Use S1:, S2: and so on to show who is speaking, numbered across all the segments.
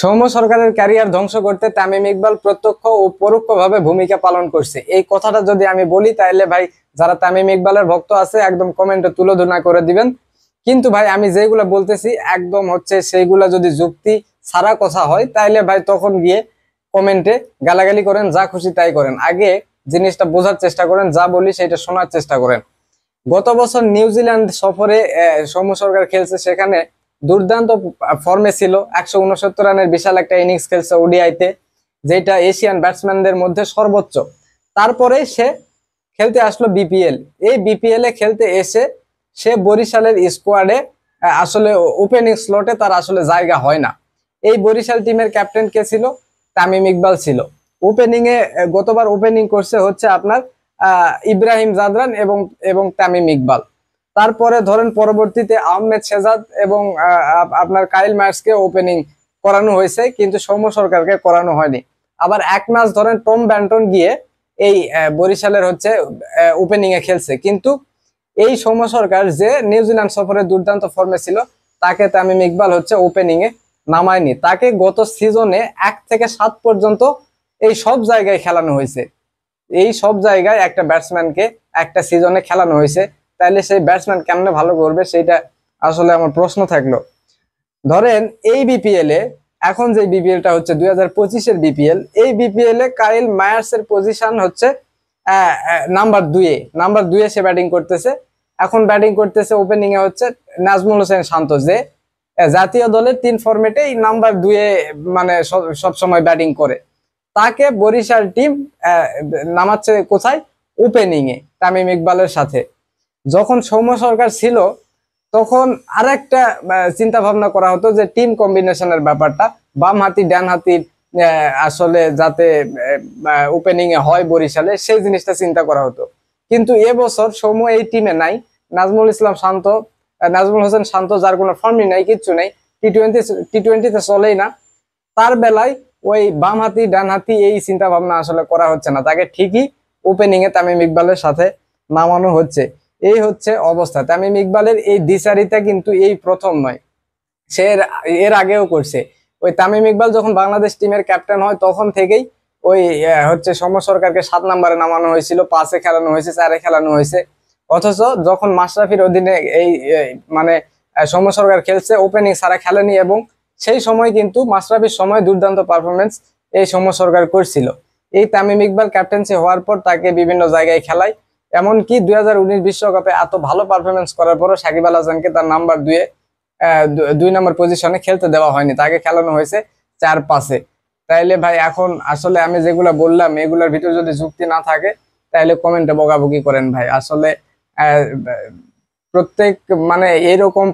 S1: সৌম্য সরকারের ক্যারিয়ার ধ্বংস করতে তামিম ইকবাল প্রত্যক্ষ ও পরোক্ষভাবে ভূমিকা পালন করছে। এই কথাটা যদি আমি বলি তাহলে ভাই যারা তামিম ইকবালের ভক্ত আছে একদম কমেন্টে তুলোধনা করে দিবেন। কিন্তু ভাই আমি যেগুলা বলতেছি একদম সেইগুলা যদি যুক্তি ছাড়া কথা হয় তাইলে ভাই তখন গিয়ে কমেন্টে গালাগালি করেন, যা খুশি তাই করেন। আগে জিনিসটা বোঝার চেষ্টা করেন, যা বলি সেটা শোনার চেষ্টা করেন। গত বছর নিউজিল্যান্ড সফরে সৌম্য সরকার খেলছে, সেখানে দুর্দান্ত ফর্মে ছিল। 169 রানের বিশাল একটা ইনিংস খেলছে ওডিআইতে, যেটা এশিয়ান ব্যাটসম্যানদের মধ্যে সর্বোচ্চ। তারপরে সে খেলতে আসলো বিপিএল। এই বিপিএল এ খেলতে এসে সে বরিশালের স্কোয়াডে আসলে ওপেনিং স্লটে তার আসলে জায়গা হয় না। এই বরিশাল টিমের ক্যাপ্টেন কে ছিল? তামিম ইকবাল ছিল। ওপেনিং এ গতবার ওপেনিং করছে আপনার ইব্রাহিম জাদরান এবং এবং তামিম ইকবাল। তারপরে ধরেন পরবর্তীতে আহমেদ শেহজাদ এবং আপনার কাইল মার্কসকে ওপেনিং করানো হয়েছে, কিন্তু সৌম্য সরকারকে করানো হয়নি। আবার এক ম্যাচ ধরেন টম ব্যান্টন গিয়ে এই বরিশালের ওপেনিং এ খেলছে, কিন্তু এই সৌম্য সরকার যে নিউজিল্যান্ড সফরে দুর্দান্ত ফর্মে ছিল তাকে তামিম ইকবাল ওপেনিং এ নামায়নি। তাকে গত সিজনে 1 থেকে 7 পর্যন্ত এই সব জায়গায় খেলানো হয়েছে। এই সব জায়গায় একটা ব্যাটসম্যানকে একটা সিজনে খেলানো হয়েছে, তাহলে সেই ব্যাটসম্যান কেমনে ভালো করবে সেটা আসলে আমার প্রশ্ন থাকলো। ধরেন এই বিপিএল এ এখন যে বিপিএলটা হচ্ছে 2025-এর বিপিএল, এই বিপিএল এ কাইল মায়ার্স এর পজিশন নাম্বার 2 এ সে ব্যাটিং করতেছে। এখন ব্যাটিং করতেছে ওপেনিং এ নাজমুল হোসেন শান্ত, যে জাতীয় দলের 3 ফরম্যাটে নাম্বার 2 এ মানে সব সময় ব্যাটিং করে। তাকে বরিশাল টিম নামাচ্ছে কোথায়? ওপেনিং এ তামিম ইকবালের সাথে। যখন সৌম্য সরকার ছিল তখন আরেকটা চিন্তা ভাবনা করা হতো যে টিম কম্বিনেশনের ব্যাপারটা, বাম হাতি ডান হাতির আসলে যাতে ওপেনিং এ হয় বরিশালে, সেই জিনিসটা চিন্তা করা হতো। কিন্তু এবছর সৌম্য এই টিমে নাই। নাজমুল হোসেন শান্ত, যার কোনো ফর্মই নাই, কিচ্ছু নাই, টি-20তে চলেই না। তার বেলায় ওই বাম হাতি ডান হাতি এই চিন্তা ভাবনা আসলে করা হচ্ছে না, তাকে ঠিকই ওপেনিং এ তামিম ইকবালের সাথে নামানো হচ্ছে। এই অবস্থা। তামিম ইকবালের এই দ্বিচারিতা কিন্তু এই প্রথম নয়, সে এর আগেও করছে। ওই তামিম ইকবাল যখন বাংলাদেশ টিমের ক্যাপ্টেন হয় তখন থেকেই ওই সৌম্য সরকারকে 7 নম্বরে নামানো হয়েছিল, 5-এ খেলানো হয়েছে, 4-এ খেলানো হয়েছে। অথচ যখন মাশরাফির অধীনে এই মানে সৌম্য সরকার খেলছে, ওপেনিং ছাড়া খেলেনি, এবং সেই সময় কিন্তু মাশরাফির সময় দুর্দান্ত পারফরমেন্স এই সৌম্য সরকার করছিল। এই তামিম ইকবাল ক্যাপ্টেন্সি হওয়ার পর তাকে বিভিন্ন জায়গায় খেলায়, এমনকি 2019 বিশ্বকাপে এত ভালো পারফরমেন্স করার পরও সাকিব আল হাসানকে তার নাম্বার 2 নম্বর পজিশনে খেলতে দেওয়া হয়নি, তাকে খেলানো হয়েছে 4-5-এ। তাইলে ভাই এখন আসলে আমি যেগুলা বললাম এগুলার ভিতরে যদি যুক্তি না থাকে তাহলে কমেন্টে বকাবকি করেন ভাই। আসলে প্রত্যেক মানে এরকম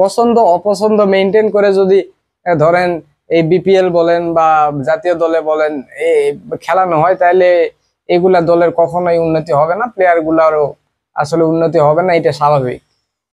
S1: পছন্দ অপছন্দ মেনটেন করে যদি ধরেন এই বিপিএল বলেন বা জাতীয় দলে বলেন খেলানো হয়, তাহলে এগুলা দলের কখনোই উন্নতি হবে না, প্লেয়ার গুলারও আসলে উন্নতি হবে না, এটা স্বাভাবিক।